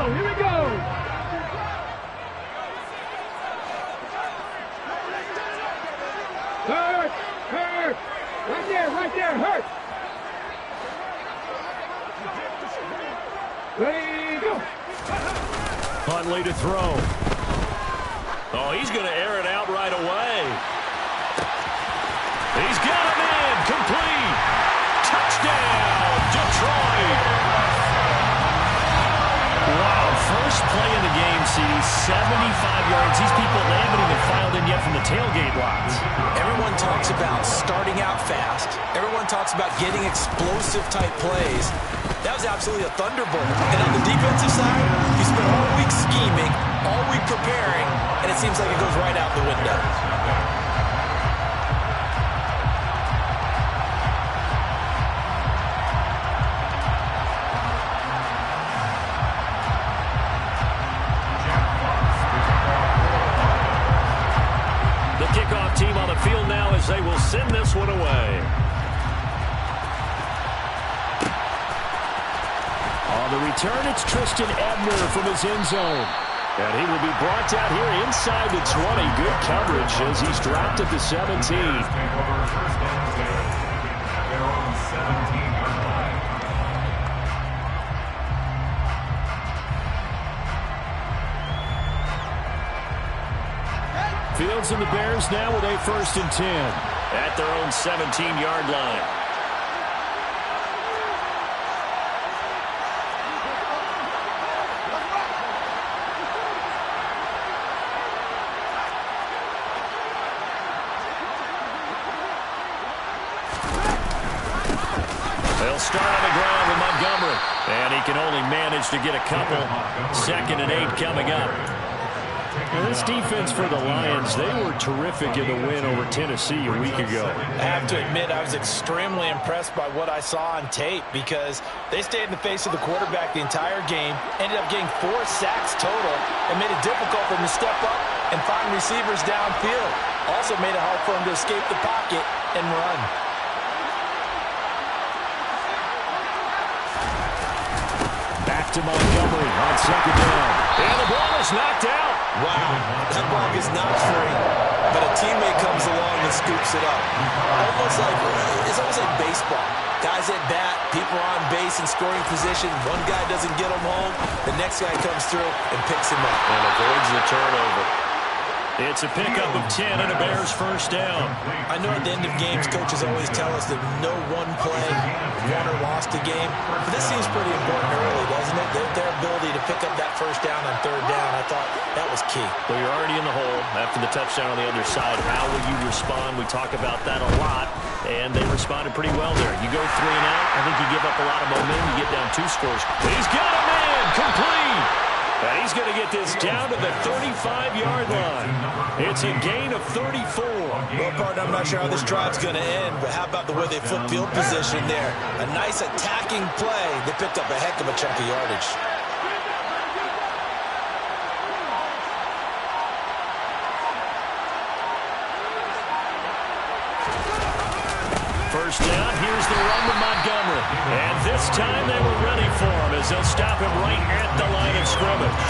Here we go. Hurt. Right there, hurt. Ready, go. Huntley to throw. Oh, he's going to air it out right away. He's got him in. Complete. Touchdown, Detroit. Wow, first play of the game, CD, 75 yards. These people, they haven't even filed in yet from the tailgate lots. Everyone talks about starting out fast. Everyone talks about getting explosive-type plays. That was absolutely a thunderbolt. And on the defensive side, you spent all week scheming, all week preparing, and it seems like it goes right out the window. The kickoff team on the field now as they will send this one away. On the return, it's Tristan Ebner from his end zone. And he will be brought down here inside the 20. Good coverage as he's dropped at the 17. Fields and the Bears now with a 1st and 10 at their own 17-yard line. They'll start on the ground with Montgomery, and he can only manage to get a couple. 2nd and 8 coming up. Now this defense for the Lions, they were terrific in the win over Tennessee a week ago. I have to admit, I was extremely impressed by what I saw on tape because they stayed in the face of the quarterback the entire game, ended up getting 4 sacks total, and made it difficult for him to step up and find receivers downfield. Also made it hard for him to escape the pocket and run. Back to Montgomery on 2nd down. And the ball is knocked out. Wow, that ball is not free, but a teammate comes along and scoops it up. It's almost like baseball. Guys at bat, people are on base in scoring position. One guy doesn't get him home, the next guy comes through and picks him up. And avoids the turnover. It's a pickup of 10 and a Bears 1st down. I know at the end of games, coaches always tell us that no one play won or lost a game. But this seems pretty important early, doesn't it? Their ability to pick up that 1st down on 3rd down, I thought that was key. Well, you're already in the hole after the touchdown on the other side. How will you respond? We talk about that a lot, and they responded pretty well there. You go 3 and out, I think you give up a lot of momentum. You get down 2 scores. He's got a man, complete. And he's going to get this down to the 35-yard line. It's a gain of 34. Well, partner, I'm not sure how this drive's going to end, but how about the way they flip field position there? A nice attacking play. They picked up a heck of a chunk of yardage. First down, here's the run to Montgomery. And this time they were ready for him as they'll stop him right at the line of scrimmage.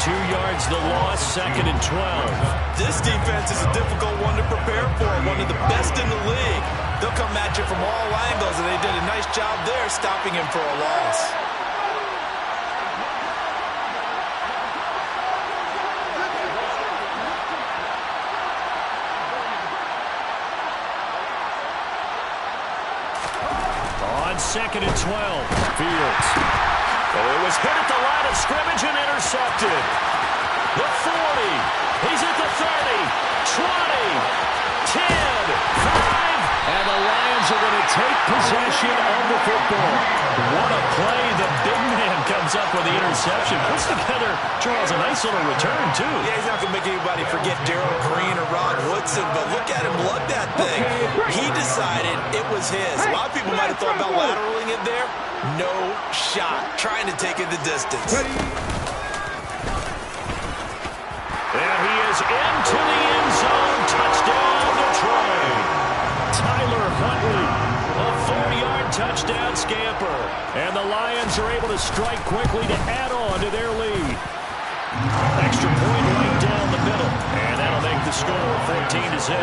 2 yards the loss, 2nd and 12. This defense is a difficult one to prepare for, one of the best in the league. They'll come at you from all angles, and they did a nice job there stopping him for a loss. On 2nd and 12, Fields. Oh, it was hit at the line of scrimmage and intercepted. The 40. He's at the 30, 20, 10, 5. And the Lions are going to take possession of the football. What a play. The big man comes up with the interception. Puts together, Charles, a nice little return, too. Yeah, he's not going to make anybody forget Darrell Green or Rod Woodson, but look at him lug that thing. He decided it was his. A lot of people might have thought about lateraling it there. No shot. Trying to take it the distance. And he is into the end zone. Touchdown, Detroit. Tyler Huntley, a 4-yard touchdown scamper. And the Lions are able to strike quickly to add on to their lead. Extra point right down the middle. And that'll make the score 14-0.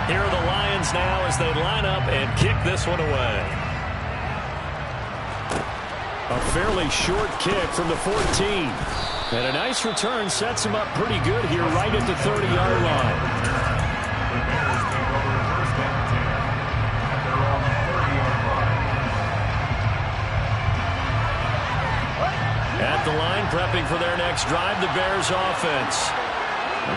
Here are the Lions now as they line up and kick this one away. A fairly short kick from the 14. And a nice return sets him up pretty good here right at the 30-yard line. At the line, prepping for their next drive, the Bears offense.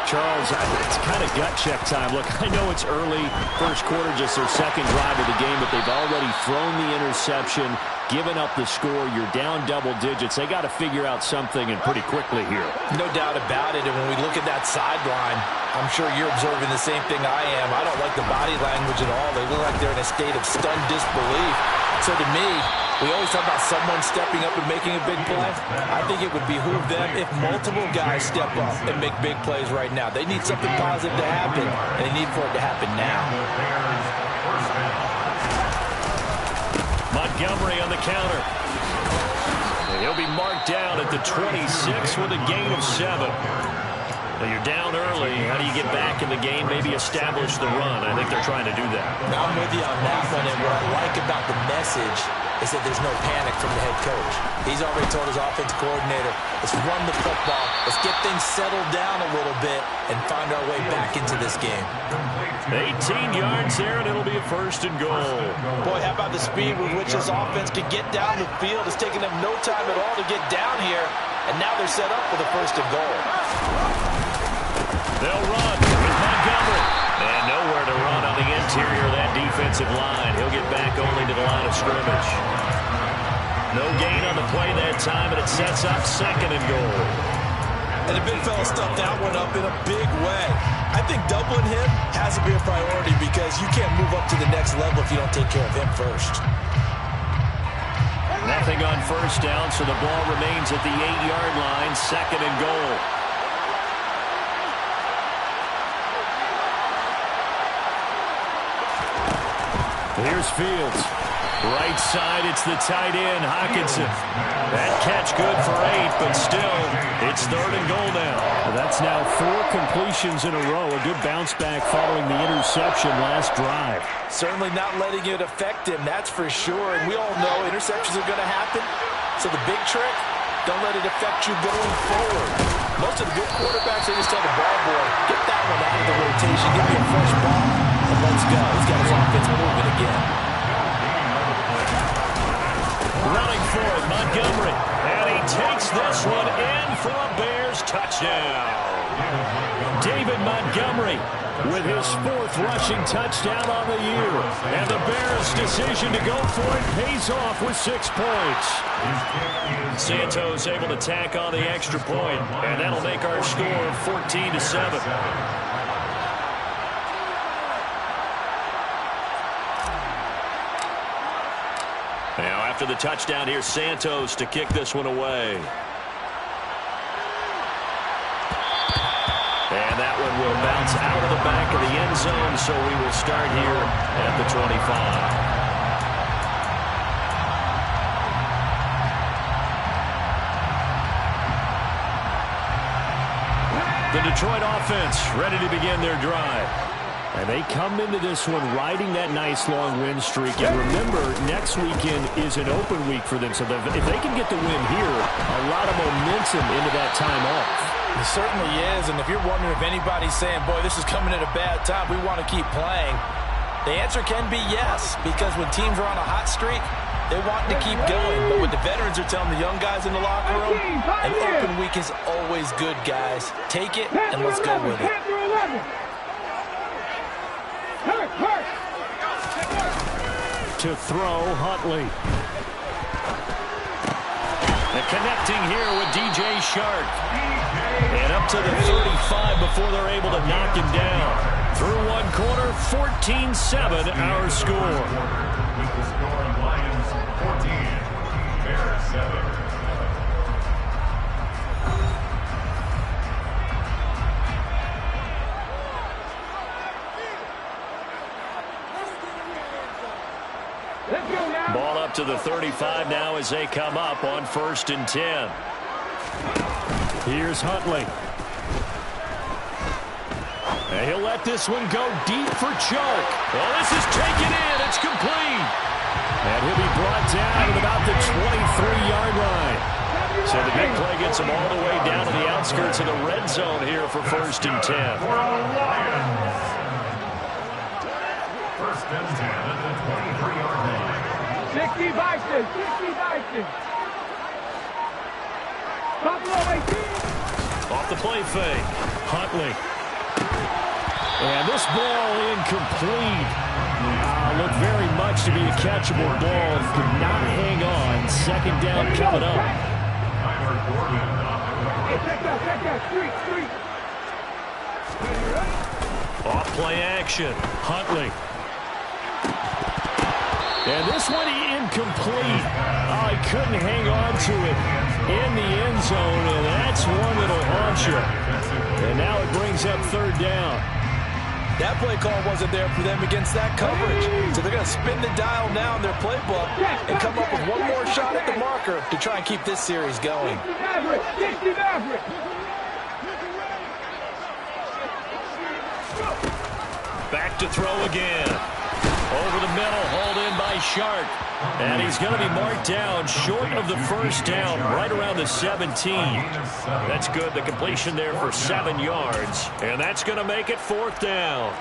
Charles, it's kind of gut check time. Look, I know it's early, first quarter, just their second drive of the game, but they've already thrown the interception, given up the score. You're down double digits. They got to figure out something, and pretty quickly here. No doubt about it, and when we look at that sideline, I'm sure you're observing the same thing I am. I don't like the body language at all. They look like they're in a state of stunned disbelief. So to me, we always talk about someone stepping up and making a big play. I think it would behoove them if multiple guys step up and make big plays right now. They need something positive to happen, and they need for it to happen now. Montgomery on the counter. And he'll be marked down at the 26 with a gain of 7. Well, you're down early. How do you get back in the game, maybe establish the run? I think they're trying to do that. I'm with you on that one, and what I like about the message is that there's no panic from the head coach. He's already told his offensive coordinator, let's run the football, let's get things settled down a little bit and find our way back into this game. 18 yards there, and it'll be a 1st and goal. Boy, how about the speed with which this offense can get down the field? It's taken them no time at all to get down here, and now they're set up for the 1st and goal. They'll run with Montgomery. And nowhere to run on the interior of that defensive line. He'll get back only to the line of scrimmage. No gain on the play that time, and it sets up 2nd and goal. And the big fella stuffed that one up in a big way. I think doubling him has to be a priority because you can't move up to the next level if you don't take care of him first. Nothing on 1st down, so the ball remains at the 8-yard line, 2nd and goal. Here's Fields. Right side, it's the tight end, Hockenson. That catch good for 8, but still, it's 3rd and goal now. That's now 4 completions in a row. A good bounce back following the interception last drive. Certainly not letting it affect him, that's for sure. And we all know interceptions are going to happen. So the big trick, don't let it affect you going forward. Most of the good quarterbacks, they just tell the ball boy, get that one out of the rotation, give me a fresh ball, and let's go. He's got his offense moving again. Running for it, Montgomery. And he takes this one in for a Bears touchdown. David Montgomery with his 4th rushing touchdown on the year. And the Bears' decision to go for it pays off with 6 points. Santos able to tack on the extra point, and that'll make our score 14-7. Now after the touchdown, here's Santos to kick this one away. And that one will bounce out of the back of the end zone, so we will start here at the 25. The Detroit offense ready to begin their drive. And they come into this one riding that nice long win streak. And remember, next weekend is an open week for them. So if they can get the win here, a lot of momentum into that time off. It certainly is. And if you're wondering if anybody's saying, boy, this is coming at a bad time, we want to keep playing, the answer can be yes. Because when teams are on a hot streak, they want to keep going. But what the veterans are telling the young guys in the locker room, an open week is always good, guys. Take it and let's go with it. To throw, Huntley. And connecting here with DJ Shark. And up to the 35 before they're able to knock him down. Through one quarter, 14-7 our score. Lions 14, Bears 7. Ball up to the 35 now as they come up on 1st and 10. Here's Huntley. And he'll let this one go deep for choke. Well, this is taken in. It's complete. And he'll be brought down at about the 23-yard line. So the big play gets him all the way down to the outskirts of the red zone here for 1st and 10. 1st and 10 at the 23-yard line. 60 Vikings, 60 Vikings. Off the play fake. Huntley. And this ball incomplete. Looked very much to be a catchable ball. Could not hang on. 2nd down coming up. Off play action. Huntley. And this one incomplete. Oh, he couldn't hang on to it in the end zone, and that's one that'll haunt you. And now it brings up 3rd down. That play call wasn't there for them against that coverage. So they're going to spin the dial now in their playbook and come up with one more shot at the marker to try and keep this series going. Back to throw again. Over the middle, hauled in by Shark. And he's going to be marked down short of the 1st down, right around the 17. That's good. The completion there for 7 yards. And that's going to make it 4th down.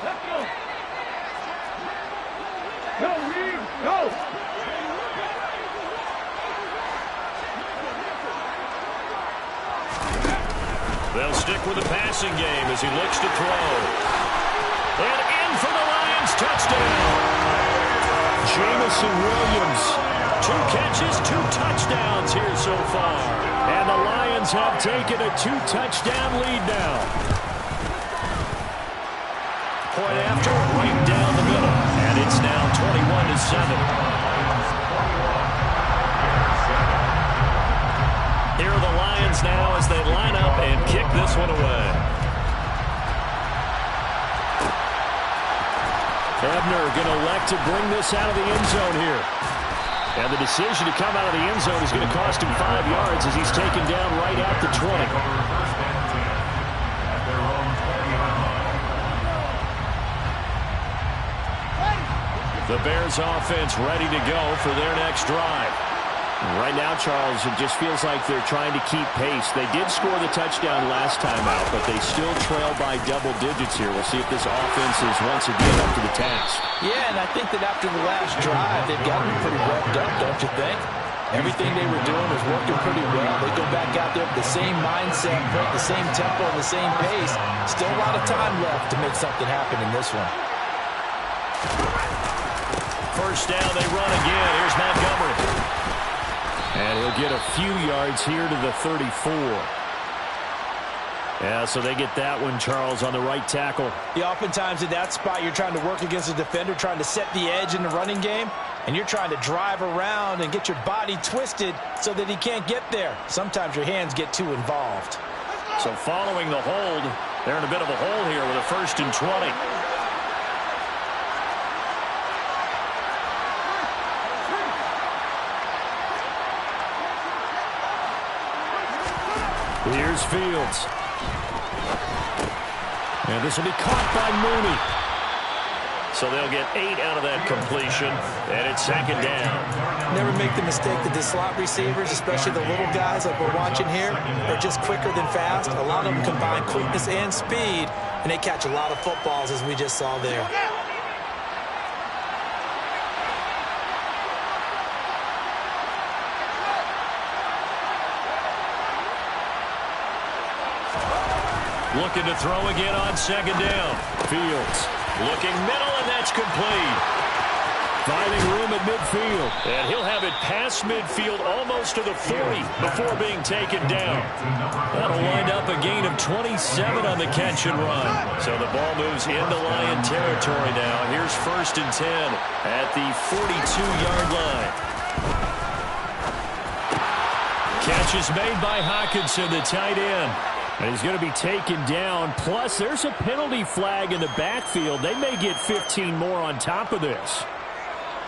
Go! They'll stick with the passing game as he looks to throw. And in for the Lions touchdown. Jamison Williams. 2 catches, 2 touchdowns here so far. And the Lions have taken a 2-touchdown lead now. Point after, right down the middle. And it's now 21-7. Here are the Lions now as they line up and kick this one away. Ebner going to elect to bring this out of the end zone here. And the decision to come out of the end zone is going to cost him 5 yards as he's taken down right at the 20. The Bears offense ready to go for their next drive. Right now, Charles, it just feels like they're trying to keep pace. They did score the touchdown last time out, but they still trail by double digits here. We'll see if this offense is once again up to the task. Yeah, and I think that after the last drive, they've gotten pretty revved up, don't you think? Everything they were doing was working pretty well. They go back out there with the same mindset, the same tempo, and the same pace. Still a lot of time left to make something happen in this one. 1st down, they run again. Here's Montgomery. And he'll get a few yards here to the 34. Yeah, so they get that one, Charles, on the right tackle. Yeah, oftentimes in that spot, you're trying to work against a defender, trying to set the edge in the running game, and you're trying to drive around and get your body twisted so that he can't get there. Sometimes your hands get too involved. So following the hold, they're in a bit of a hole here with a 1st and 20. Here's Fields. And this will be caught by Mooney. So they'll get 8 out of that completion, and it's 2nd down. Never make the mistake that the slot receivers, especially the little guys like we're watching here, are just quicker than fast. A lot of them combine quickness and speed, and they catch a lot of footballs, as we just saw there. Looking to throw again on 2nd down. Fields. Looking middle, and that's complete. Finding room at midfield. And he'll have it past midfield almost to the 40 before being taken down. That'll wind up a gain of 27 on the catch and run. So the ball moves into Lion territory now. Here's 1st and 10 at the 42-yard line. Catch is made by Hockenson, the tight end. And he's going to be taken down. Plus, there's a penalty flag in the backfield. They may get 15 more on top of this.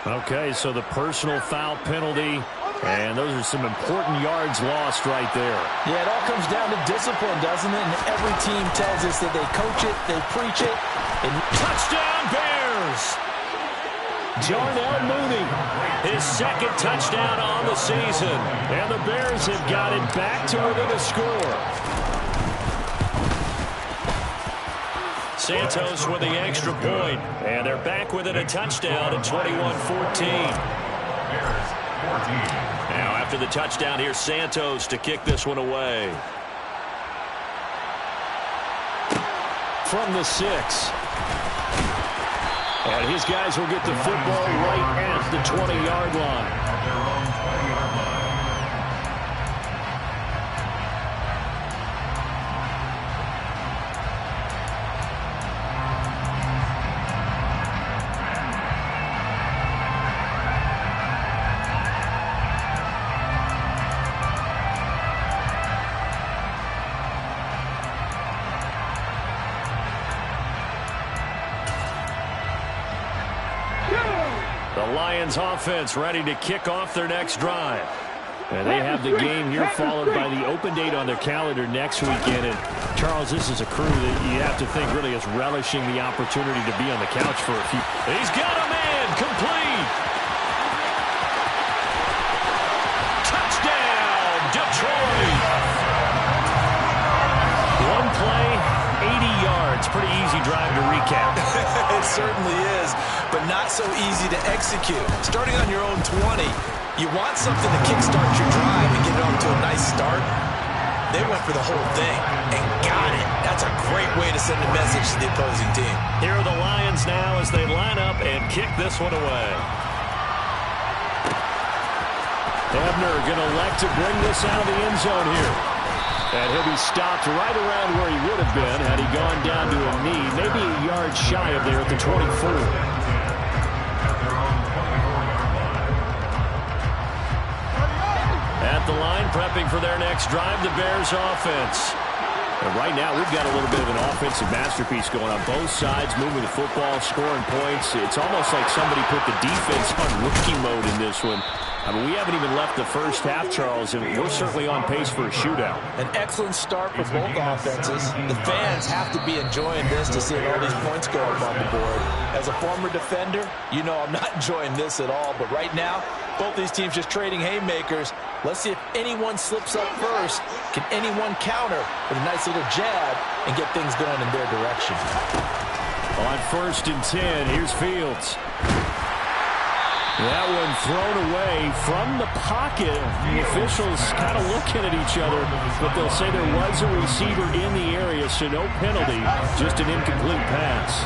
Okay, so the personal foul penalty, and those are some important yards lost right there. Yeah, it all comes down to discipline, doesn't it? And every team tells us that they coach it, they preach it. And touchdown, Bears! Darnell Mooney, his second touchdown on the season. And the Bears have got it back to within a score. Santos with the extra point, and they're back within a touchdown at 21-14. Now after the touchdown, here's Santos to kick this one away. From the 6. And his guys will get the football right at the 20-yard line. Lions offense ready to kick off their next drive. And they have the game here followed by the open date on their calendar next weekend. And Charles, this is a crew that you have to think really is relishing the opportunity to be on the couch for a few. He's got a man complete. Touchdown, Detroit. One play, 80 yards. Pretty easy drive to recap. It certainly is, but not so easy to execute. Starting on your own 20, you want something to kickstart your drive and get it off to a nice start. They went for the whole thing and got it. That's a great way to send a message to the opposing team. Here are the Lions now as they line up and kick this one away. Ebner going to elect to bring this out of the end zone here. And he'll be stopped right around where he would have been had he gone down to a knee, maybe a yard shy of there at the 24. At the line, prepping for their next drive, the Bears offense. And right now, we've got a little bit of an offensive masterpiece going on both sides, moving the football, scoring points. It's almost like somebody put the defense on rookie mode in this one. I mean, we haven't even left the first half, Charles, and we're certainly on pace for a shootout. An excellent start for both offenses. The fans have to be enjoying this to see all these points go up on the board. As a former defender, you know I'm not enjoying this at all. But right now, both these teams just trading haymakers. Let's see if anyone slips up first. Can anyone counter with a nice little jab and get things going in their direction? On 1st and 10, here's Fields. That one thrown away from the pocket. The officials kind of looking at each other, but they'll say there was a receiver in the area, so no penalty, just an incomplete pass.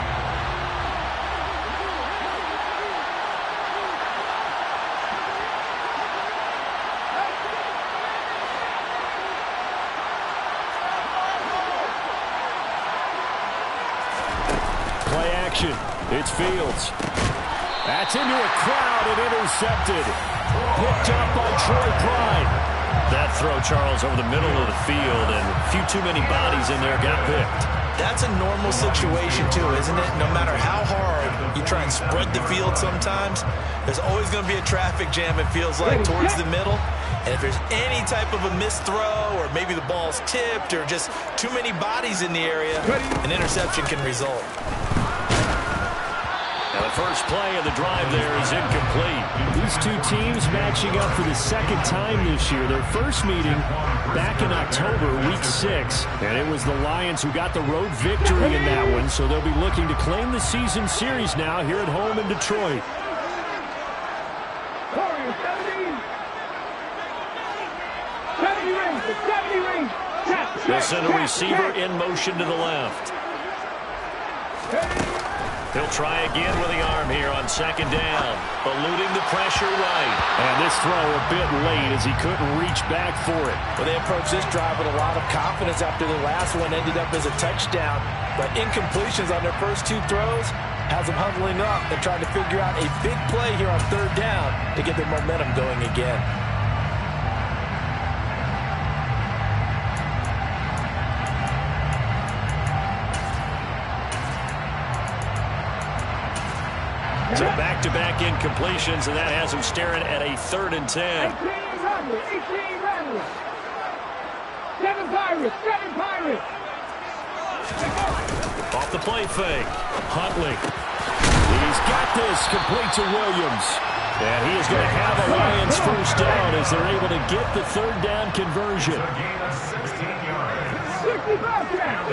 Play action. It's Fields. That's into a crowd and intercepted. Picked up by Troy Pride. That throw, Charles, over the middle of the field, and a few too many bodies in there got picked. That's a normal situation, too, isn't it? No matter how hard you try and spread the field sometimes, there's always going to be a traffic jam, it feels like, towards the middle. And if there's any type of a missed throw, or maybe the ball's tipped, or just too many bodies in the area, an interception can result. Now the first play of the drive there is incomplete. These two teams matching up for the second time this year. Their first meeting back in October, week 6. And it was the Lions who got the road victory in that one, so they'll be looking to claim the season series now here at home in Detroit. They'll send a receiver in motion to the left. He'll try again with the arm here on 2nd down, eluding the pressure right. And this throw a bit late as he couldn't reach back for it. Well, they approached this drive with a lot of confidence after the last one ended up as a touchdown. But incompletions on their first 2 throws has them huddling up and trying to figure out a big play here on 3rd down to get their momentum going again. So back-to-back incompletions, and that has him staring at a 3rd and 10. 18 Rebels. 7 Pirates. Off the play fake. Huntley. He's got this complete to Williams. And he is going to have a Lions first down as they're able to get the 3rd down conversion. A gain of 16 yards. 65 down.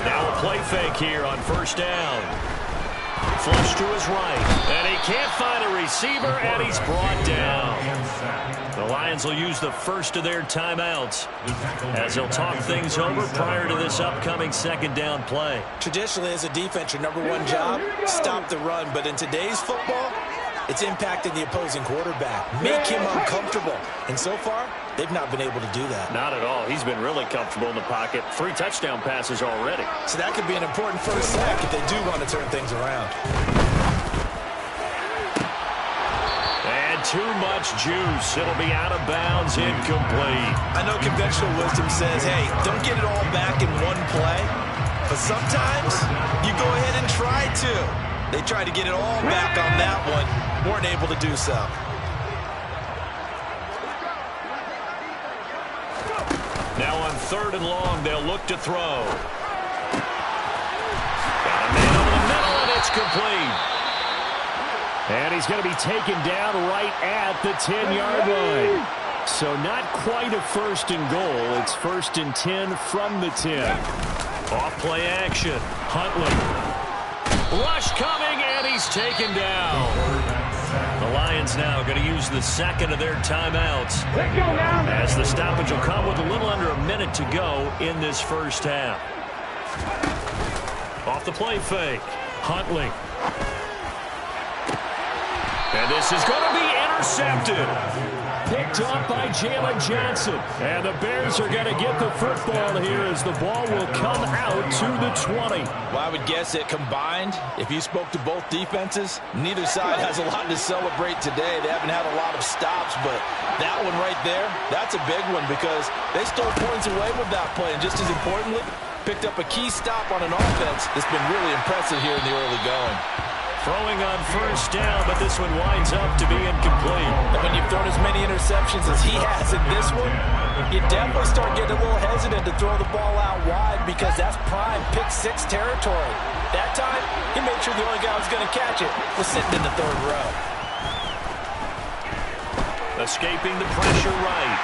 Now a play fake here on first down. Flush to his right. And he can't find a receiver, and he's brought down. The Lions will use the first of their timeouts as they'll talk things over prior to this upcoming 2nd down play. Traditionally, as a defense, your #1 job, stop the run. But in today's football, it's impacting the opposing quarterback. Make him uncomfortable. And so far, they've not been able to do that. Not at all. He's been really comfortable in the pocket. 3 touchdown passes already. So that could be an important first sack if they do want to turn things around. And too much juice. It'll be out of bounds, incomplete. I know conventional wisdom says, hey, don't get it all back in one play. But sometimes you go ahead and try to. They tried to get it all back on that one. Weren't able to do so. Now on 3rd and long, they'll look to throw. Got a man over the middle, and it's complete. And he's going to be taken down right at the 10-yard line. So not quite a 1st and goal. It's 1st and 10 from the 10. Off play action. Huntley. Rush coming, and he's taken down. The Lions now going to use the 2nd of their timeouts Let's go now. as the stoppage will come with a little under a minute to go in this first half. Off the play fake. Huntley. And this is going to be intercepted. Picked up by Jalen Johnson. And the Bears are going to get the football here as the ball will come out to the 20. Well, I would guess that combined, if you spoke to both defenses, neither side has a lot to celebrate today. They haven't had a lot of stops, but that one right there, that's a big one because they stole points away with that play. And just as importantly, picked up a key stop on an offense that's been really impressive here in the early going. Throwing on first down, but this one winds up to be incomplete. And when you've thrown as many interceptions as he has in this one, you definitely start getting a little hesitant to throw the ball out wide because that's prime pick-6 territory. That time, he made sure the only guy who was going to catch it was sitting in the 3rd row. Escaping the pressure right.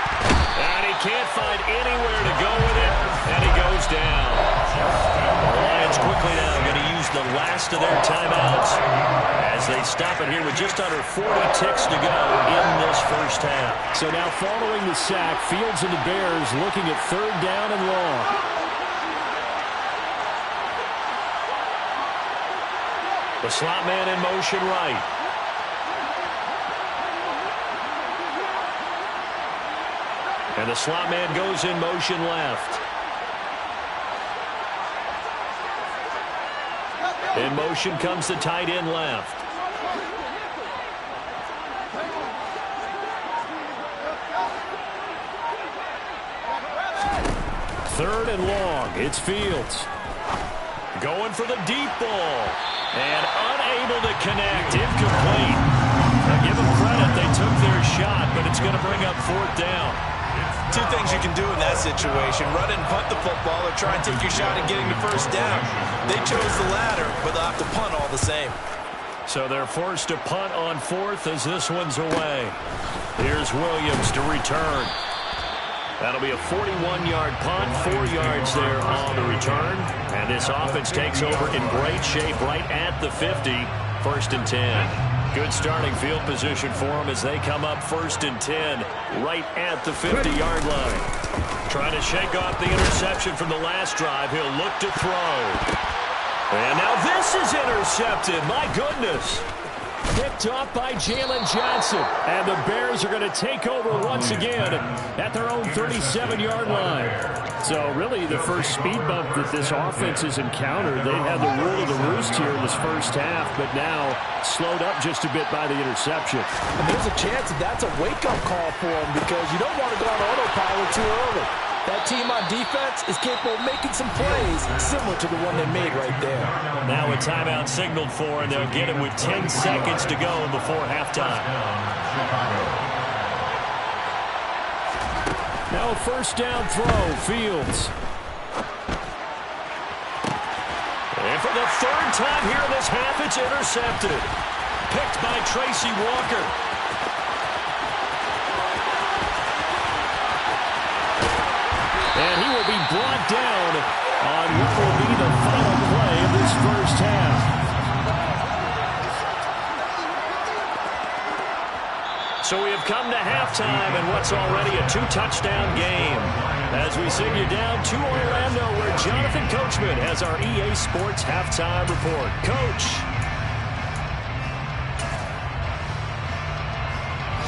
And he can't find anywhere to go with it, and he goes down. The Lions quickly now going to use the last of their timeouts as they stop it here with just under 40 ticks to go in this first half. So now following the sack, Fields and the Bears looking at 3rd down and long. The slot man in motion right. And the slot man goes in motion left. In motion comes the tight end left. Third and long. It's Fields. Going for the deep ball. And unable to connect. Incomplete. Now give them credit. They took their shot, but it's going to bring up 4th down. 2 things you can do in that situation. Run and punt the football or try and take your shot at getting the first down. They chose the latter, but they'll have to punt all the same. So they're forced to punt on 4th as this one's away. Here's Williams to return. That'll be a 41-yard punt, 4 yards there on the return. And this offense takes over in great shape right at the 50, 1st and 10. Good starting field position for them as they come up 1st and 10 right at the 50-yard line. Trying to shake off the interception from the last drive. He'll look to throw. And now this is intercepted. My goodness. Picked off by Jalen Johnson. And the Bears are going to take over once again at their own 37-yard line. So really the first speed bump that this offense has encountered. They had the rule of the roost here in this first half, but now slowed up just a bit by the interception. And there's a chance that that's a wake-up call for them because you don't want to go on autopilot too early. That team on defense is capable of making some plays similar to the one they made right there. Now a timeout signaled for, and they'll get it with 10 seconds to go before halftime. Now a first down throw, Fields. And for the third time here in this half, it's intercepted. Picked by Tracy Walker. And he will be brought down on what will be the final play of this first half. So we have come to halftime in what's already a 2-touchdown game. As we send you down to Orlando, where Jonathan Coachman has our EA Sports halftime report. Coach.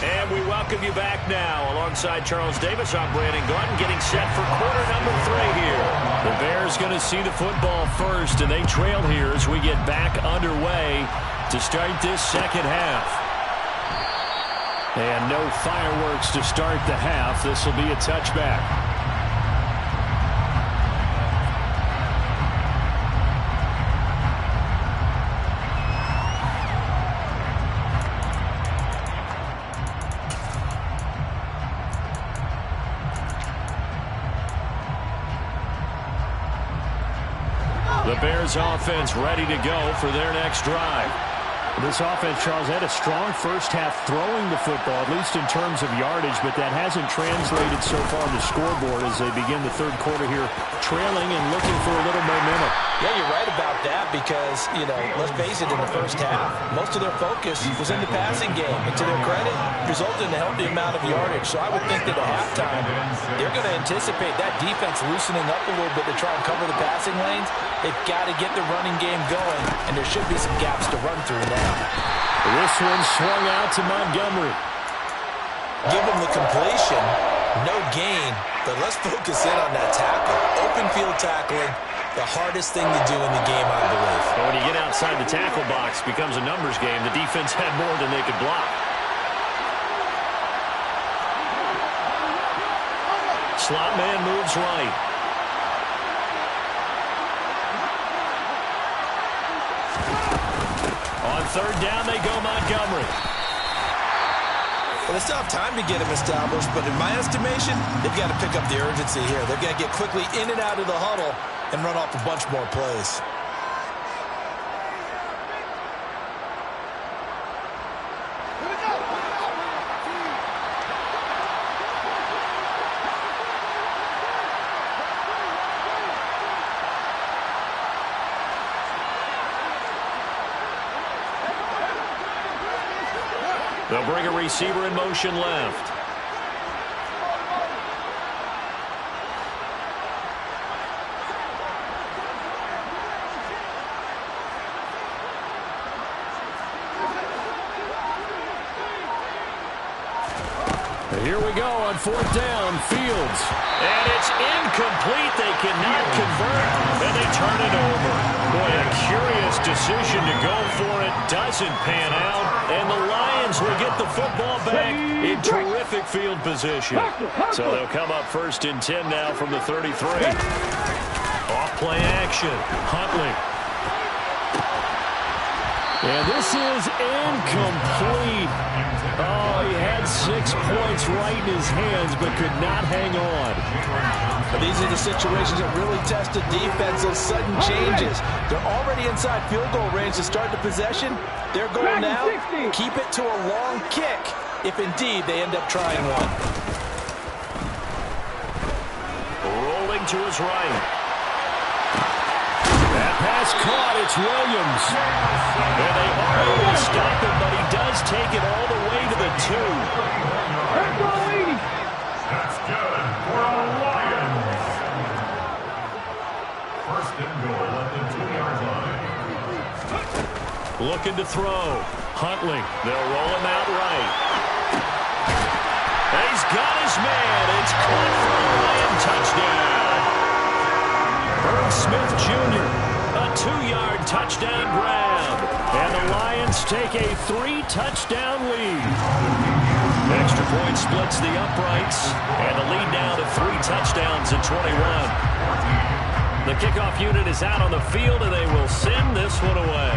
And we welcome you back now. Alongside Charles Davis, I'm Brandon Gordon, getting set for quarter number 3 here. The Bears going to see the football first, and they trail here as we get back underway to start this second half. And no fireworks to start the half. This will be a touchback. The Bears offense ready to go for their next drive. This offense, Charles, had a strong first half throwing the football, at least in terms of yardage, but that hasn't translated so far on the scoreboard as they begin the third quarter here, trailing and looking for a little momentum. Yeah, you're right about that because, let's face it, in the first half, most of their focus was in the passing game. And to their credit, resulted in a healthy amount of yardage. So I would think that at halftime, they're going to anticipate that defense loosening up a little bit to try and cover the passing lanes. They've got to get the running game going, and there should be some gaps to run through now. This one swung out to Montgomery. Give him the completion, no gain, but let's focus in on that tackle. Open field tackling, the hardest thing to do in the game, I believe. But when you get outside the tackle box, it becomes a numbers game. The defense had more than they could block. Slot man moves right. On third down, they go Montgomery. Well, they still have time to get him established, but in my estimation, they've got to pick up the urgency here. They've got to get quickly in and out of the huddle and run off a bunch more plays. They'll bring a receiver in motion left. Here we go on fourth down, Fields. And it's incomplete. They cannot convert, and they turn it over. Boy, a curious decision to go for it. Doesn't pan out, and the Lions will get the football back in terrific field position. So they'll come up first and 10 now from the 33. Off-play action. Huntley. And this is incomplete. Oh, he had 6 points right in his hands, but could not hang on. But these are the situations that really test the defense, those sudden changes. They're already inside field goal range to start the possession. Their goal now, keep it to a long kick, if indeed they end up trying one. Rolling to his right. That pass caught. It's Williams. And they are able to stop him, but he does take it all the way to the 2. That's good for the Lions. First and goal at the 2-yard line. Looking to throw. Huntley. They'll roll him out right. And he's got his man. It's caught for a Lion touchdown. Herb Smith Jr. A 2-yard touchdown grab. And the Lions take a 3-touchdown lead. Extra point splits the uprights, and the lead now to 3 touchdowns at 21. The kickoff unit is out on the field, and they will send this one away.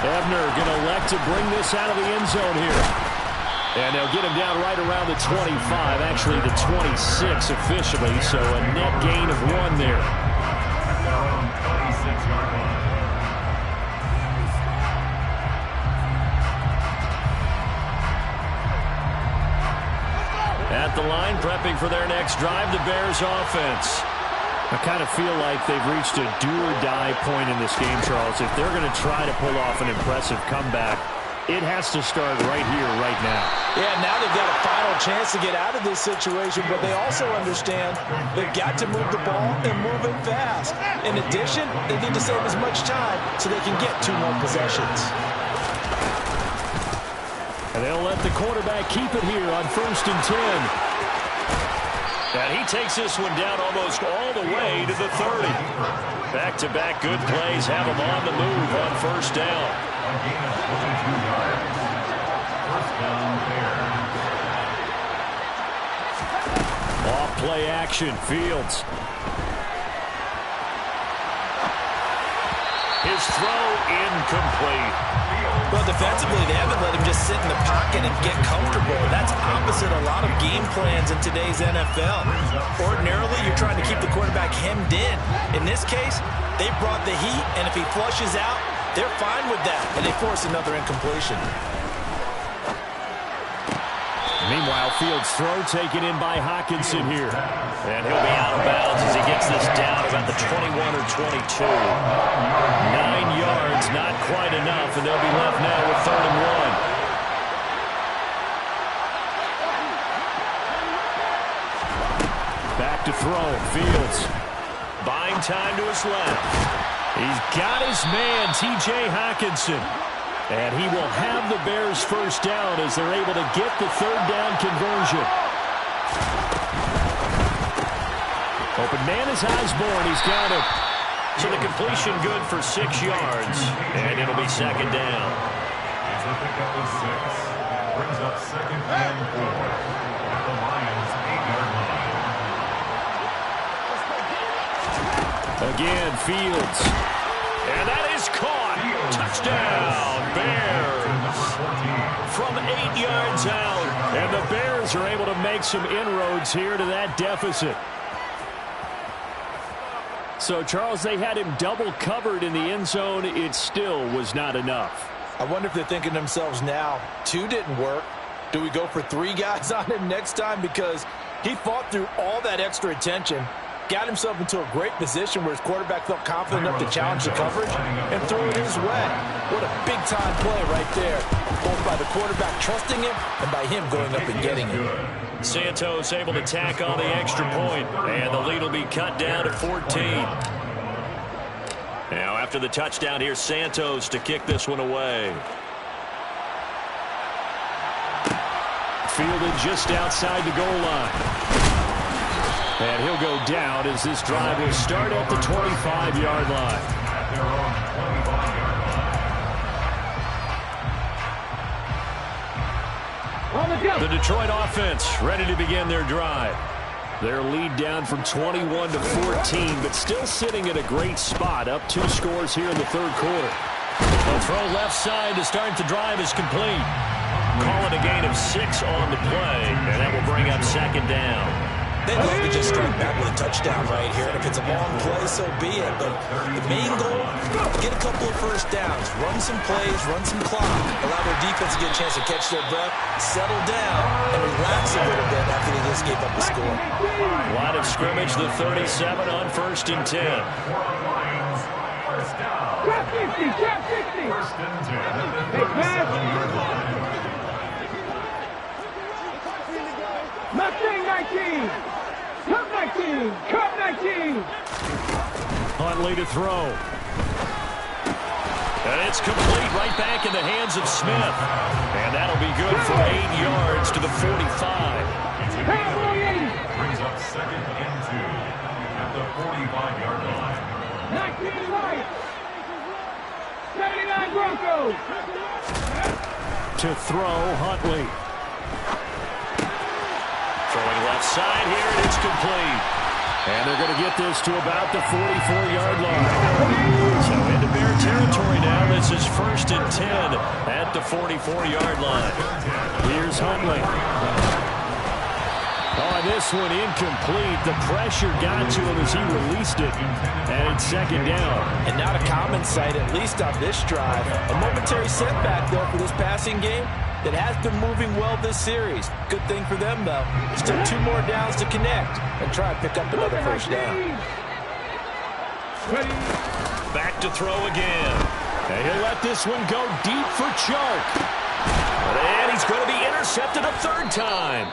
Ebner going to elect to bring this out of the end zone here. And they'll get him down right around the 25, actually the 26 officially, so a net gain of 1 there. At the line, prepping for their next drive, the Bears offense. I kind of feel like they've reached a do-or-die point in this game, Charles. If they're going to try to pull off an impressive comeback, it has to start right here, right now. Yeah, now they've got a final chance to get out of this situation, but they also understand they've got to move the ball and move it fast. In addition, they need to save as much time so they can get 2 more possessions. And they'll let the quarterback keep it here on 1st and 10. And he takes this one down almost all the way to the 30. Back-to-back good plays have him on the move on 1st down. Off play action, Fields. His throw incomplete. Well, defensively, they haven't let him just sit in the pocket and get comfortable. That's opposite a lot of game plans in today's NFL. Ordinarily, you're trying to keep the quarterback hemmed in. In this case, they brought the heat, and if he flushes out, they're fine with that, and they force another incompletion. Meanwhile, Fields' throw taken in by Hockenson here. And he'll be out of bounds as he gets this down about the 21 or 22. 9 yards, not quite enough, and they'll be left now with 3rd and 1. Back to throw, Fields. Buying time to his left. He's got his man, T.J. Hockenson. And he will have the Bears' 1st down as they're able to get the 3rd down conversion. Open man is Osborne. He's got it. So the completion good for 6 yards. And it'll be 2nd down. It's a pickup of 6. Brings up 2nd and 4 at the Lions' 8-yard line. Again, Fields. And that is caught. Touchdown, Bears. From 8 yards out. And the Bears are able to make some inroads here to that deficit. So, Charles, they had him double covered in the end zone. It still was not enough. I wonder if they're thinking to themselves now, 2 didn't work. Do we go for 3 guys on him next time? Because he fought through all that extra attention, got himself into a great position where his quarterback felt confident enough to challenge the coverage and throw it his way. What a big-time play right there, both by the quarterback trusting him and by him going up and getting it. Santos able to tack on the extra point, and the lead will be cut down to 14. Now, after the touchdown, here's Santos to kick this one away. Fielded just outside the goal line. And he'll go down as this drive will start at the 25-yard line. At their own 25-yard line. The Detroit offense ready to begin their drive. Their lead down from 21 to 14, but still sitting at a great spot, up 2 scores here in the 3rd quarter. The throw left side to start the drive is complete. Call it a gain of 6 on the play, and that will bring up 2nd down. They'd love to just strike back with a touchdown right here. And if it's a long play, so be it. But the main goal, get a couple of 1st downs. Run some plays, run some clock. Allow their defense to get a chance to catch their breath, settle down, and relax a little bit after they just gave up a score. Line of scrimmage, the 37 on 1st and 10. First down. Trap 50, trap 50. 1st and 10 at the 37-yard line. Mustang 19. Cup 19. Cup 19. Huntley to throw. And it's complete right back in the hands of Smith. And that'll be good for 8 yards to the 45. Brings up 2nd and 2 at the 45-yard line. 19 right. 79 right. Broncos. To throw, Huntley. Throwing left side here, and it's complete. And they're going to get this to about the 44-yard line. So into Bear territory now. This is 1st and 10 at the 44-yard line. Here's Huntley. Oh, this one incomplete. The pressure got to him as he released it. And it's 2nd down. And not a common sight, at least on this drive. A momentary setback, though, for this passing game that has been moving well this series. Good thing for them, though. Still 2 more downs to connect and try and pick up another 1st down. Back to throw again. And he'll let this one go deep for Chark. And he's going to be intercepted a 3rd time.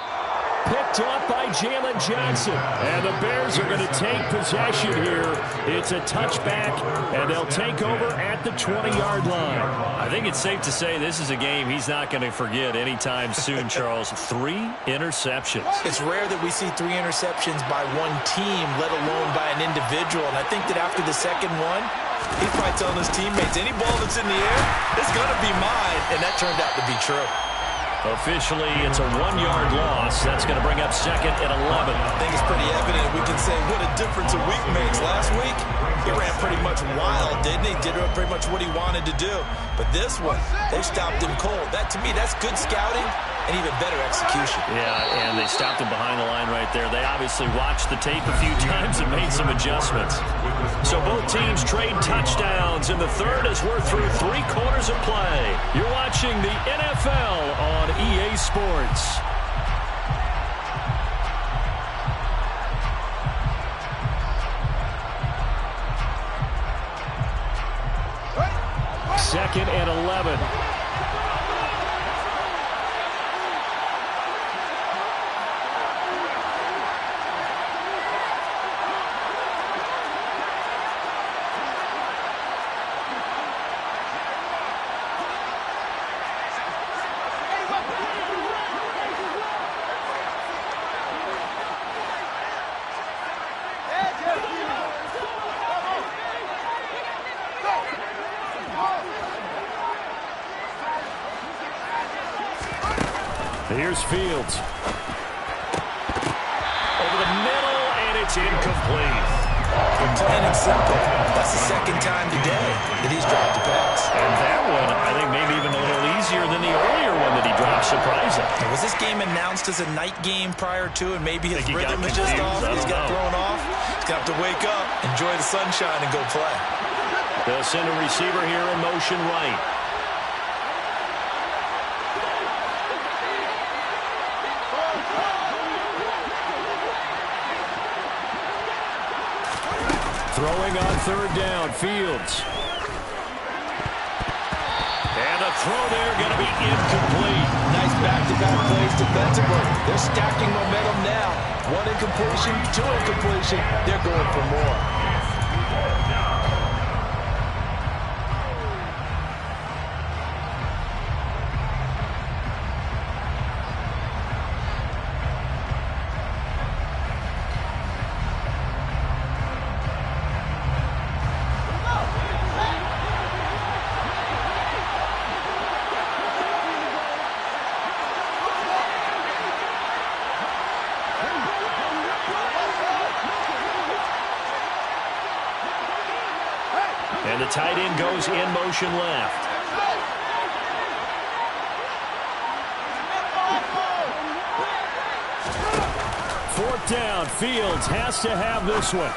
Picked up by Jalen Johnson. And the Bears are going to take possession here. It's a touchback, and they'll take over at the 20-yard line. I think it's safe to say this is a game he's not going to forget anytime soon, Charles. 3 interceptions. It's rare that we see 3 interceptions by one team, let alone by an individual. And I think that after the 2nd one, he's probably telling his teammates, any ball that's in the air, it's going to be mine. And that turned out to be true. Officially, it's a 1-yard loss. That's going to bring up 2nd and 11. I think it's pretty evident. We can say what a difference a week makes. Last week, he ran pretty much wild, didn't he? Did pretty much what he wanted to do. But this one, they stopped him cold. That, to me, that's good scouting and even better execution. Yeah, and they stopped him behind the line right there. They obviously watched the tape a few times and made some adjustments. So both teams trade touchdowns in the 3rd as we're through 3 quarters of play. You're watching the NFL on EA Sports. Second and 11. Here's Fields. Over the middle, and it's incomplete. Plain and simple. That's the 2nd time today that he's dropped a pass. And that one, I think, maybe even a little easier than the earlier one that he dropped, surprising. Was this game announced as a night game prior to, and maybe his rhythm is just off? He's got thrown off. He's got to wake up, enjoy the sunshine, and go play. They'll send a receiver here in motion right. Throwing on 3rd down, Fields. And the throw there going to be incomplete. Nice back-to-back plays defensively. They're stacking momentum now. 1 incompletion, 2 incompletion. They're going for more. And the tight end goes in motion left. Fourth down, Fields has to have this one.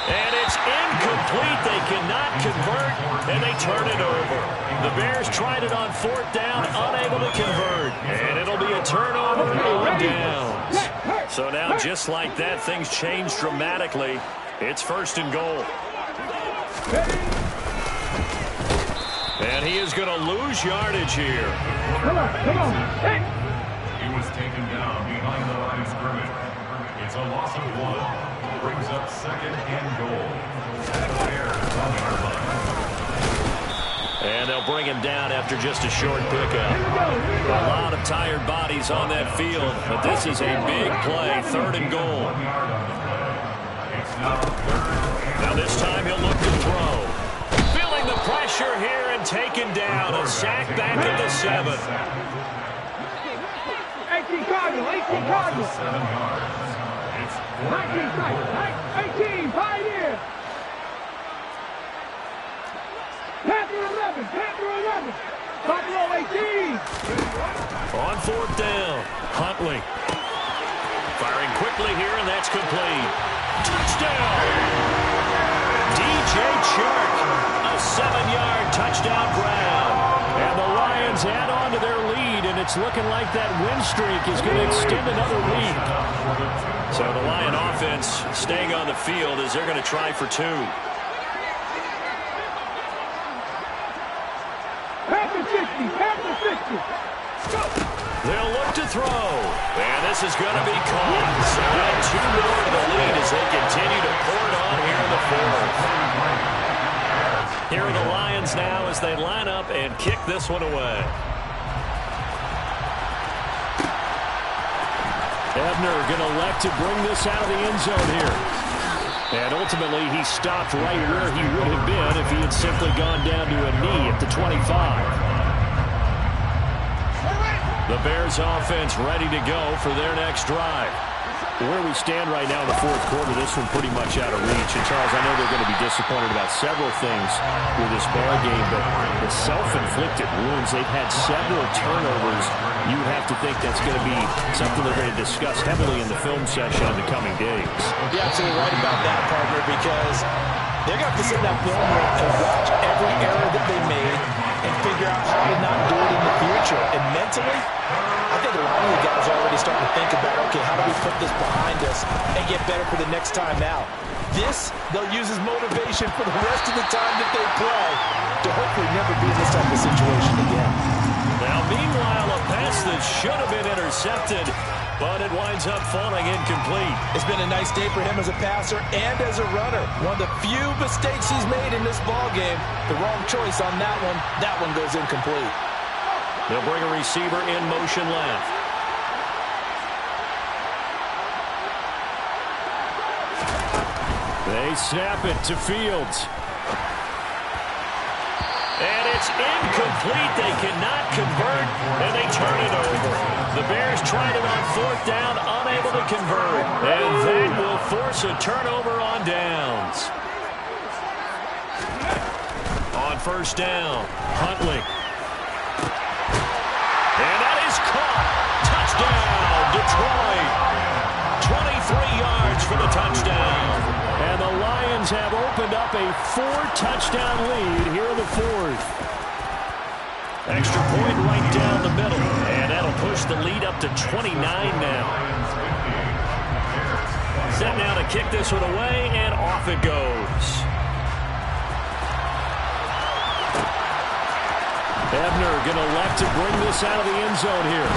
And it's incomplete. They cannot convert, and they turn it over. The Bears tried it on 4th down, unable to convert. And it'll be a turnover on downs. So now, just like that, things change dramatically. It's 1st and goal. And he is going to lose yardage here. Come on. Hey. He was taken down behind the line of scrimmage. It's a loss of 1. Brings up 2nd and goal. And the Bears on our line. And they'll bring him down after just a short pickup. A lot of tired bodies on that field, but this is a big play, 3rd and goal. Now this time he'll look to throw. Feeling the pressure. pressure here and taken down. A sack back at the 7. 18 Cardinal, 18 Cardinal. 7 yards. It's 19 strike, 18, Pioneer. Panther 11, Panther 11. Buffalo 18. On 4th down, Huntley. Firing quickly here, and that's complete. Touchdown! DJ Chark, a 7-yard touchdown grab. And the Lions add on to their lead, and it's looking like that win streak is going to extend another week. So the Lion offense staying on the field as they're going to try for 2. Panther 60, Panther 60. They'll look to throw, and this is going to be caught. So add 2 more to the lead as they continue to pour it on here in the 4th. Here are the Lions now as they line up and kick this one away. Ebner going to elect to bring this out of the end zone here. And ultimately, he stopped right where he would have been if he had simply gone down to a knee at the 25. The Bears offense ready to go for their next drive. Where we stand right now in the 4th quarter, this one pretty much out of reach. And, Charles, I know they're going to be disappointed about several things with this ball game, but the self-inflicted wounds, they've had several turnovers. You have to think that's going to be something they're going to discuss heavily in the film session in the coming days. You're absolutely right about that, partner, because they're going to have to sit in that film room and watch every error that they made and figure out how to not do it in the future. And mentally, I think a lot of the guys are already starting to think about, okay, how do we put this behind us and get better for the next time out? This, they'll use as motivation for the rest of the time that they play to hopefully never be in this type of situation again. Now, meanwhile, a pass that should have been intercepted, but it winds up falling incomplete. It's been a nice day for him as a passer and as a runner. One of the few mistakes he's made in this ball game. The wrong choice on that one. That one goes incomplete. They'll bring a receiver in motion left. They snap it to Fields. And it's incomplete. They cannot convert, and they turn it over. The Bears tried it on 4th down, unable to convert. And that will force a turnover on downs. On 1st down, Huntley. And that is caught. Touchdown, Detroit. 23 yards for the touchdown. And the Lions have opened up a 4-touchdown lead here in the 4th. Extra point right down the middle. And that'll push the lead up to 29 now. Set now to kick this one away, and off it goes. Ebner going to elect to bring this out of the end zone here.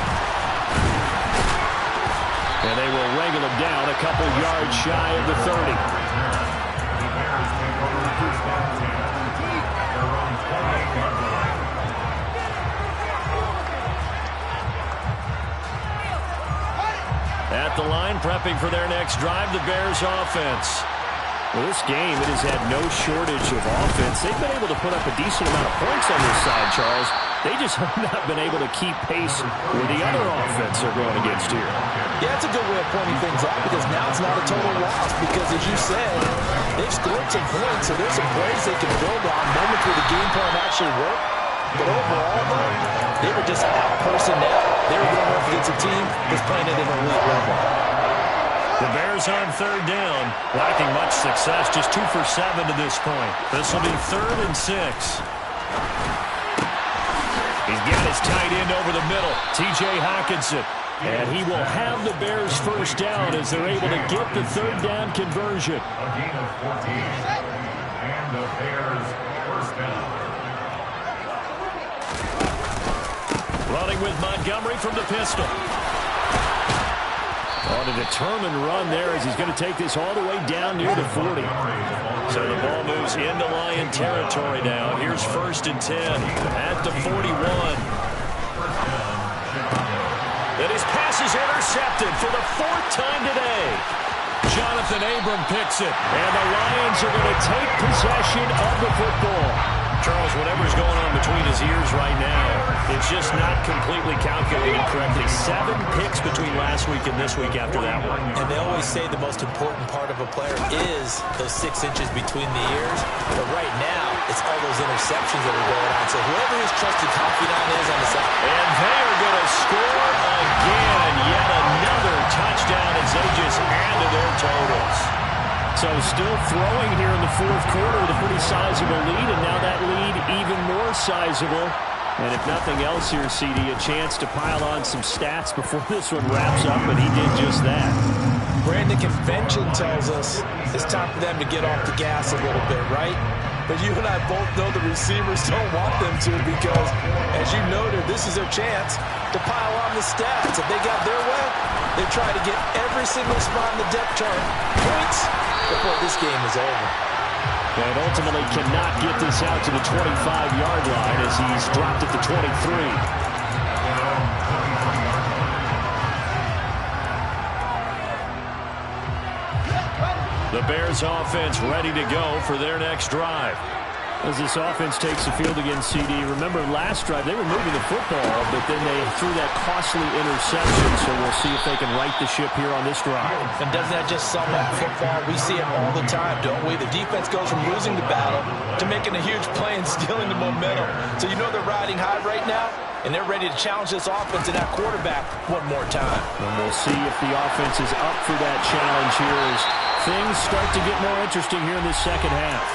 And they will wrangle him down a couple yards shy of the 30. At the line, prepping for their next drive, the Bears offense. Well, this game, it has had no shortage of offense. They've been able to put up a decent amount of points on this side, Charles. They just have not been able to keep pace with the other offense they're going against here. Yeah, it's a good way of pointing things out because now it's not a total loss because, as you said, they've scored some points, so there's some plays they can build on, moments where the game plan actually worked. But overall, though, they were just out-personnel. They were going up against a team that's playing at an elite level. The Bears on 3rd down, lacking much success, just 2 for 7 to this point. This will be 3rd and 6. He's got his tight end over the middle, T.J. Hockenson. And he will have the Bears 1st down as they're able to get the 3rd down conversion. A gain of 14. And the Bears 1st down. Running with Montgomery from the pistol. On a determined run there as he's going to take this all the way down near the 40. So the ball moves into Lion territory now. Here's 1st and 10 at the 41. And his pass is intercepted for the 4th time today. Jonathan Abram picks it. And the Lions are going to take possession of the football. Charles, whatever's going on between his ears right now, it's just not completely calculated correctly. 7 picks between last week and this week after that one. And they always say the most important part of a player is those 6 inches between the ears. But right now, it's all those interceptions that are going on. So whoever his trusted confidant is on the side. And they are going to score again. Yet another touchdown as they just add to their totals. So still throwing here in the fourth quarter with a pretty sizable lead, and now that lead even more sizable. And if nothing else here, CD, a chance to pile on some stats before this one wraps up, and he did just that. Brandon, convention tells us it's time for them to get off the gas a little bit, right? But you and I both know the receivers don't want them to because, as you noted, this is their chance to pile on the stats. If they got their way, they try to get every single spot in the depth chart points before this game is over. And ultimately cannot get this out to the 25-yard line as he's dropped at the 23. The Bears offense ready to go for their next drive. As this offense takes the field against CD, remember last drive they were moving the football, but then they threw that costly interception, so we'll see if they can right the ship here on this drive. And doesn't that just sum up football? We see it all the time, don't we? The defense goes from losing the battle to making a huge play and stealing the momentum. So you know they're riding high right now, and they're ready to challenge this offense and that quarterback one more time. And we'll see if the offense is up for that challenge here as things start to get more interesting here in this second half.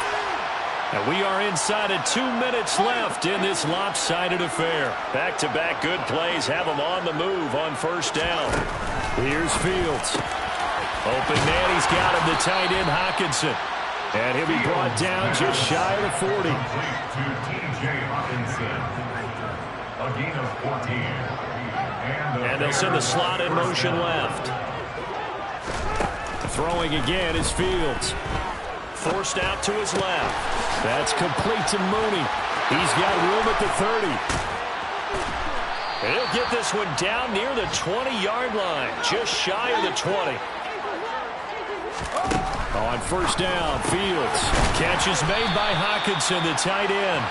And we are inside of 2 minutes left in this lopsided affair. Back-to-back good plays have them on the move on first down. Here's Fields. Open man, he's got him, the tight end Hockenson. And he'll be brought down just shy of the 40. To T.J. Hockenson. A gain of 14. And they'll send the slot in motion left. Throwing again is Fields. Forced out to his left. That's complete to Mooney. He's got room at the 30. And he'll get this one down near the 20-yard line, just shy of the 20. On first down, Fields. Catch is made by Hockenson, the tight end.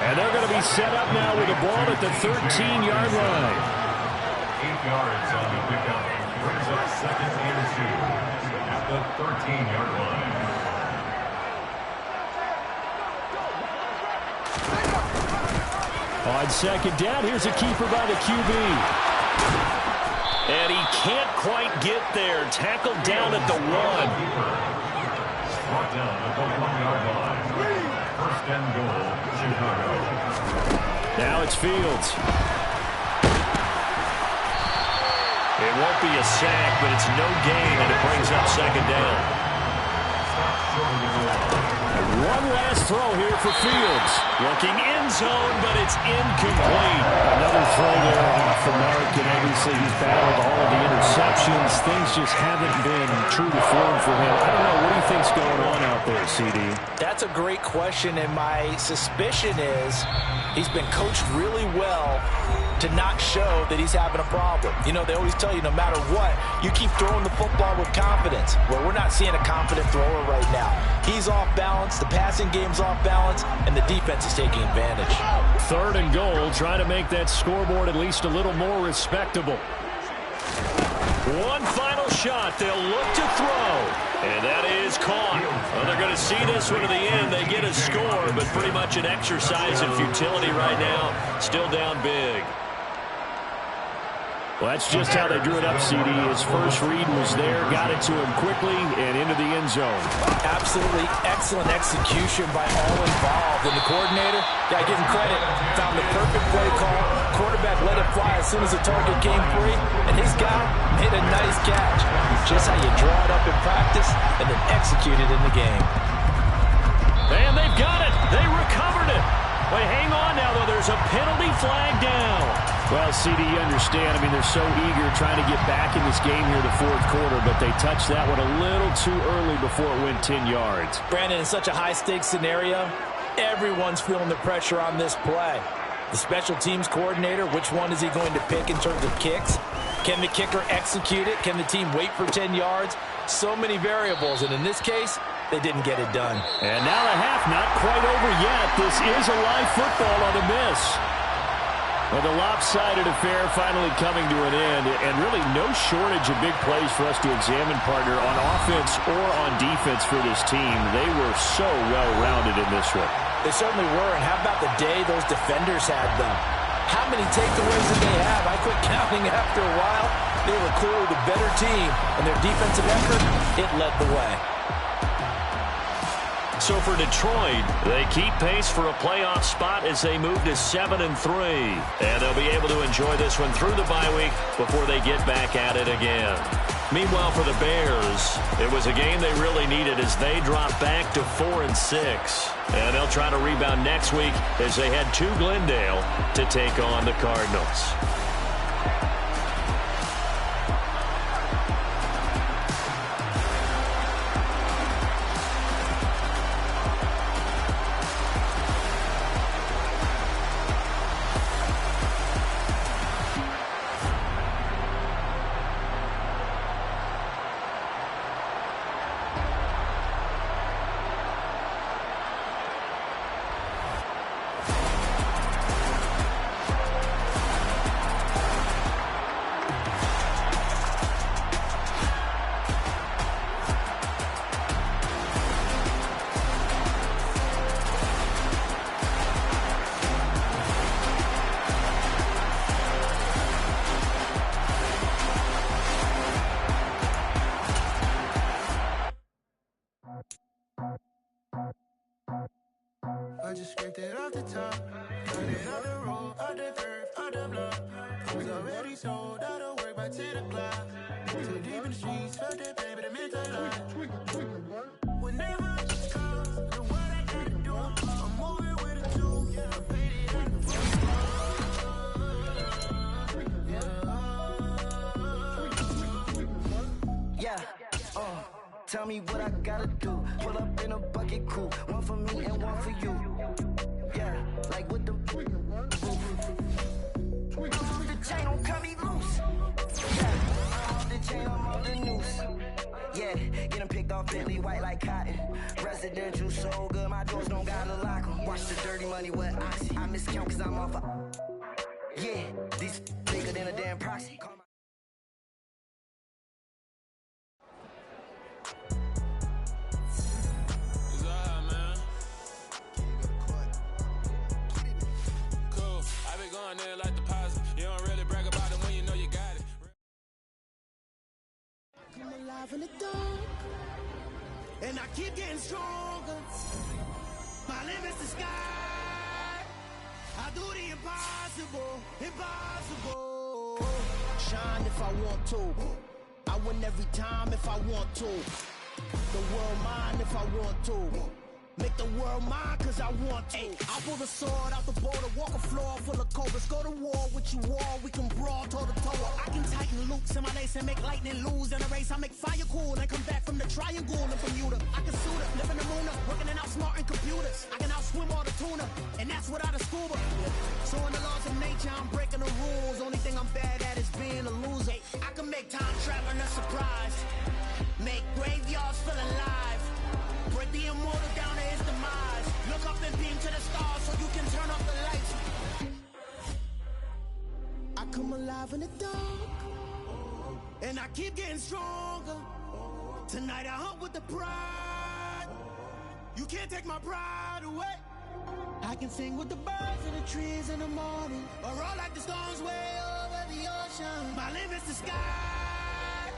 And they're going to be set up now with the ball at the 13-yard line. 8 yards on the pickup. Brings up second and 2 at the 13-yard line. On second down, here's a keeper by the QB. And he can't quite get there. Tackled down at the 1. Brought down at the 1-yard line. First and goal, Chicago. Now it's Fields. It won't be a sack, but it's no gain, and it brings up second down. One last throw here for Fields. Looking end zone, but it's incomplete. Another throw there off the mark, and obviously he's battled all of the interceptions. Things just haven't been true to form for him. I don't know. What do you think's going on out there, CD? That's a great question, and my suspicion is he's been coached really well to not show that he's having a problem. You know, they always tell you no matter what, you keep throwing the football with confidence. Well, we're not seeing a confident thrower right now. He's off balance, the passing game's off balance, and the defense is taking advantage. Third and goal, trying to make that scoreboard at least a little more respectable. One final shot. They'll look to throw. And that is caught. Well, they're going to see this one to the end. They get a score, but pretty much an exercise in futility right now. Still down big. Well, that's just how they drew it up, CD. His first read was there, got it to him quickly, and into the end zone. Absolutely excellent execution by all involved. And the coordinator, got to give him credit, found the perfect play call. Quarterback let it fly as soon as the target came free, and his guy made a nice catch. Just how you draw it up in practice and then execute it in the game. And they've got it. They recovered it. Wait, hang on now, though. There's a penalty flag down. Well, CD, you understand. I mean, they're so eager trying to get back in this game here the fourth quarter, but they touched that one a little too early before it went 10 yards. Brandon, in such a high-stakes scenario, everyone's feeling the pressure on this play. The special teams coordinator, which one is he going to pick in terms of kicks? Can the kicker execute it? Can the team wait for 10 yards? So many variables, and in this case, they didn't get it done. And now the half not quite over yet. This is a live football on the miss. Well, the lopsided affair finally coming to an end, and really no shortage of big plays for us to examine, partner, on offense or on defense for this team. They were so well-rounded in this one. They certainly were, and how about the day those defenders had them? How many takeaways did they have? I quit counting after a while. They were clearly the better team, and their defensive effort, it led the way. So for Detroit, they keep pace for a playoff spot as they move to 7-3. And they'll be able to enjoy this one through the bye week before they get back at it again. Meanwhile, for the Bears, it was a game they really needed as they drop back to 4-6. And they'll try to rebound next week as they head to Glendale to take on the Cardinals. I just scraped it off the top, cut it on the road, on the curve, on the block. Was already sold, out of work by 10 o'clock. Too deep in the streets, felt that pain, but it meant a lot. Whenever I just call, the what I gotta do, I'm moving with a two, yeah, I paid it at the Yeah, tell me what I gotta do. Pull up in a bucket crew, one for me and one for you. Yeah, like with the the chain don't cut me loose. Yeah, I'm off the chain, I'm off the noose. Yeah, get them picked off Bentley, white like cotton. Residential so good, my doors don't gotta lock them. Watch the dirty money with oxy. I miscount cause I'm off a... Yeah, these bigger than a damn proxy. like deposit. You don't really brag about it when you know you got it. I'm alive in the dark, and I keep getting stronger. My limit's the sky. I do the impossible, impossible. Shine if I want to. I win every time if I want to. The world mine if I want to. Make the world mine cause I want to. I pull the sword out the border, walk a floor full of cobras. Go to war with you all, we can brawl toe to toe. I can tighten loops in my lace and make lightning lose in a race. I make fire cool and come back from the triangle in Bermuda. I can suit up, live in the moon up, working and outsmarting computers. I can outswim all the tuna, and that's without a scuba. So in the laws of nature, I'm breaking the rules. Only thing I'm bad at is being a loser. I can make time traveling a surprise, make graveyards feel alive. Break the immortal down to his demise. Look up and beam to the stars so you can turn off the lights. I come alive in the dark, and I keep getting stronger. Tonight I hunt with the pride. You can't take my pride away. I can sing with the birds and the trees in the morning, or roll like the storms way over the ocean. My limit's the sky.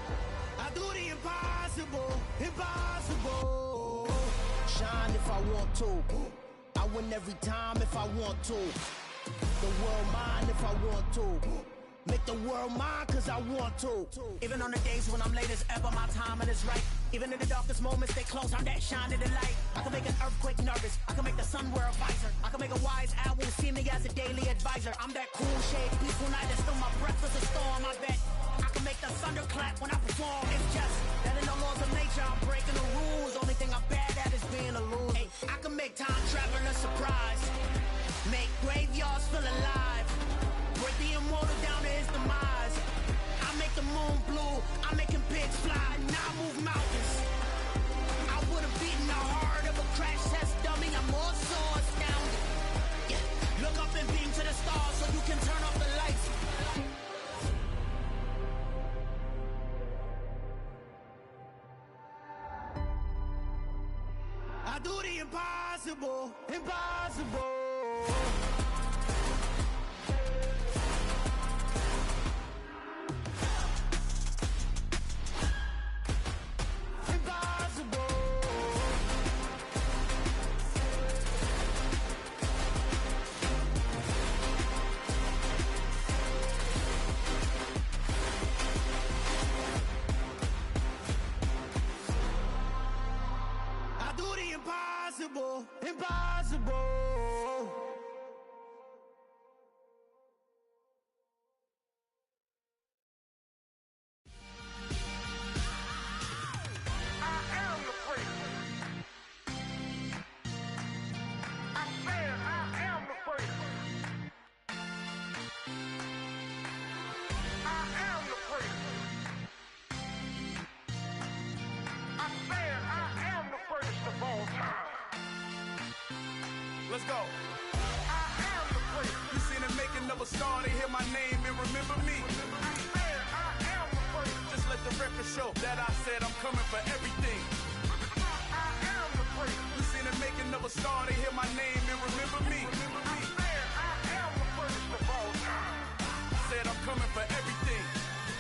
I do the impossible, impossible. Shine if I want to. I win every time if I want to. The world mine if I want to. Make the world mine cause I want to. Even on the days when I'm late as ever, my timing is right. Even in the darkest moments, stay close, I'm that shining the light. I can make an earthquake nervous, I can make the sun wear a visor. I can make a wise owl see me as a daily advisor. I'm that cool shade, peaceful night, and still my breath is a storm. I bet I can make the thunder clap when I perform. It's just that in the laws of nature, I'm breaking the rules. Only thing I'm bad at is being a loser. Hey, I can make time traveling a surprise, make graveyards feel alive. Break the immortal down to his demise. I make the moon blue, I'm making pigs fly, now I move mountains. I would've beaten the heart of a crash test dummy. I'm the impossible, impossible. Impossible, impossible. Let's go. You seen the making of a star, they hear my name and remember me. Just let the record show that I said I'm coming for everything. You seen the making of a star, they hear my name and remember me. Said I'm coming for everything.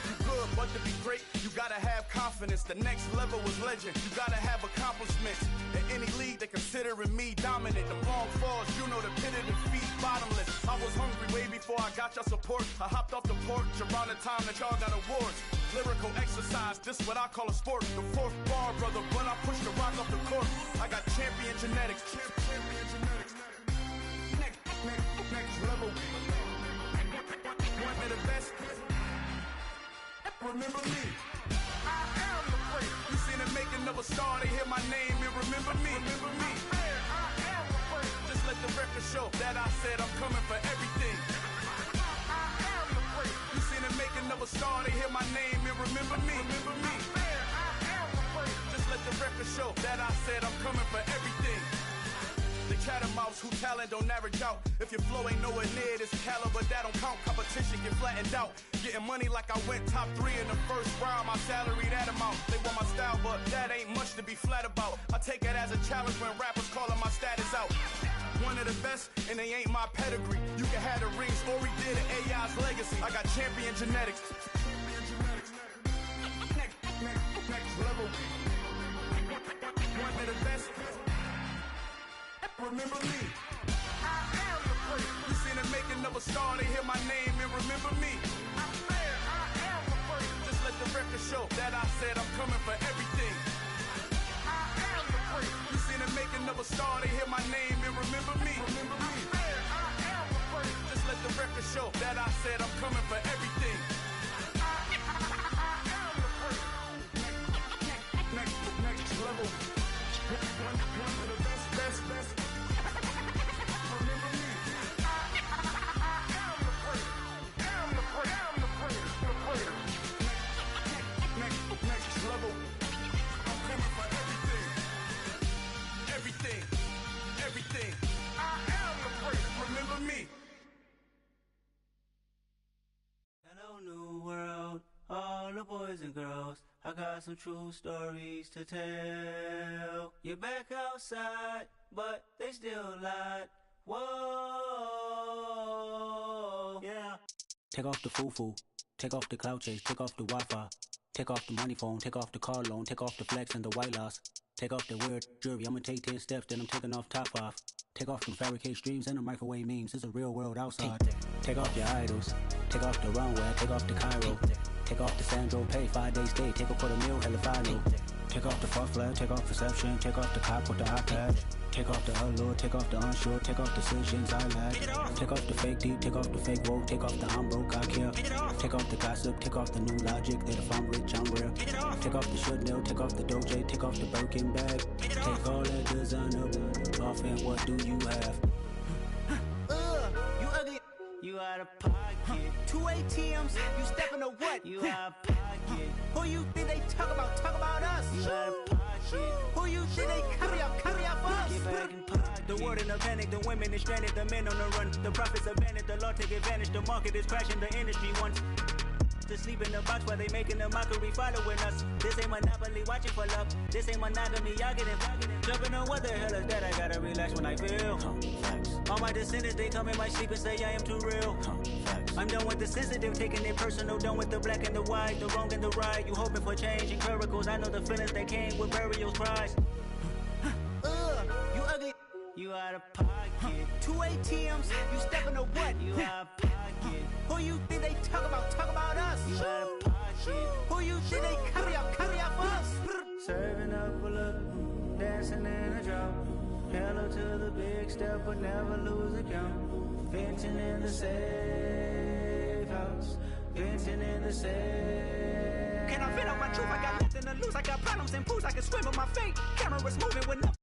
You good, but to be great, you gotta have confidence. The next level was legend. You gotta have accomplishments. In any league, they considering me dominant. The long falls, you know the pit of defeat, bottomless. I was hungry way before I got your support. I hopped off the porch around the time that y'all got awards. Lyrical exercise, this what I call a sport. The fourth bar, brother, when I push the rock off the court. I got champion genetics. Champion genetics. Next level. One of the best. Remember me. I am the first. You seen the making of a star, they hear my name and remember me. Remember me. I am the first. Just let the record show that I said I'm coming for everything. I am the first. You seen the making of a star, they hear my name and remember me. Remember me. I am the first. Just let the record show that I said I'm coming for everything. The catamounts who talent don't average out. If your flow ain't nowhere near this caliber, that don't count. Competition get flattened out. Getting money like I went top 3 in the first round. My salary that amount. They want my style, but that ain't much to be flat about. I take it as a challenge when rappers calling my status out. One of the best, and they ain't my pedigree. You can have the rings, or we did it, AI's legacy. I got champion genetics. Next level. One of the best. Remember me. I am the first. You seen the making of a star, they hear my name and remember me. I am the first. Just let the record show that I said I'm coming for everything. I am the first. You seen the making of a star, they hear my name and remember me. Remember me. I am the first. Just let the record show that I said I'm coming for everything. I am the first. Next level. One of the best. Remember me. I am the first. I'm the first. Next level. I'm coming for everything. Everything. I am the first. Remember me. Hello, new world, all the boys and girls. I got some true stories to tell. You're back outside, but they still lied. Whoa, yeah. Take off the foo-foo, take off the cloud chase, take off the Wi-Fi, take off the money phone, take off the car loan, take off the flex and the white loss. Take off the weird jewelry, I'ma take 10 steps, then I'm taking off top off. Take off them fabricate streams and the microwave memes, it's a real world outside. Take off your idols, take off the runway, take off the Cairo. Take off the Sandro pay, 5 days stay, take a $250,000, hella final. Take off the fuck flag, take off perception, take off the cop with the iPad. Take off the allure, take off the unsure, take off decisions I lack. Take off the fake deep, take off the fake woke, take off the I'm broke, I care. Take off the gossip, take off the new logic, that if I'm rich, I'm real. Take off the Chanel, take off the Doja, take off the Birkin bag. Take all that designer off and what do you have? You ugly. You out of pocket. 2 ATMs, you stepping to what? You out of pocket. Who you think they talk about? Talk about us. You out of pocket. Who you think they carry up for us? Get back in pocket. The world in a panic, the women is stranded, the men on the run. The profits abandoned, the law take advantage, the market is crashing, the industry wants. to sleep in the box while they making a mockery following us. This ain't Monopoly, watching for love. This ain't monogamy, y'all getting jumping on what the hell is that? I gotta relax when I feel. All my descendants, they come in my sleep and say I am too real. I'm done with the sensitive, taking it personal. Done with the black and the white, the wrong and the right. You hoping for change and miracles. I know the feelings that came with burial cries. You ugly. You out of pocket. 2 ATMs, you stepping to what? You out of pocket. Who you think they talk about us? You out of pocket. Who you think they carry out for us? Serving up a look, dancing in a drop. Hello to the big step, but never lose a count. Venting in the safe house. Venting in the safe. Can I vent on my truth? I got nothing to lose. I got problems and pools. I can swim with my fate. Cameras moving with nothing.